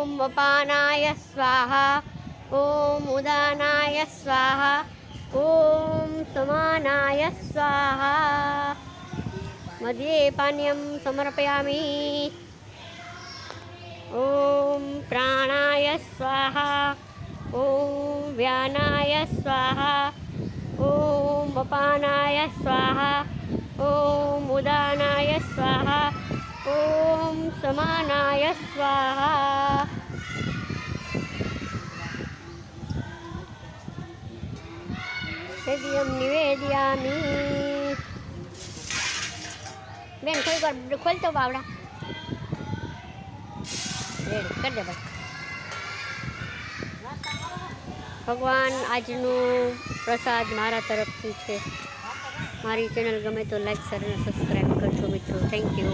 ॐ अपानाय स्वाहा ॐ उदानाय स्वाहा ॐ समानाय स्वाहा मध्ये पानीयं समर्पयामि ॐ प्राणाय स्वाहा ॐ व्यानाय स्वाहा ॐ अपानाय स्वाहा ॐ उदानाय स्वाहा ॐ समानाय स्वाहा निवेद्यं निवेदयामि બેન થોડીક વાર ખોલતો બાવડા રેડી કરી દે ભાઈ ભગવાન આજનું પ્રસાદ મારા તરફથી છે મારી ચેનલ ગમે તો લાઈક શેર અને સબસ્ક્રાઈબ કરજો મિત્રો થેન્ક યુ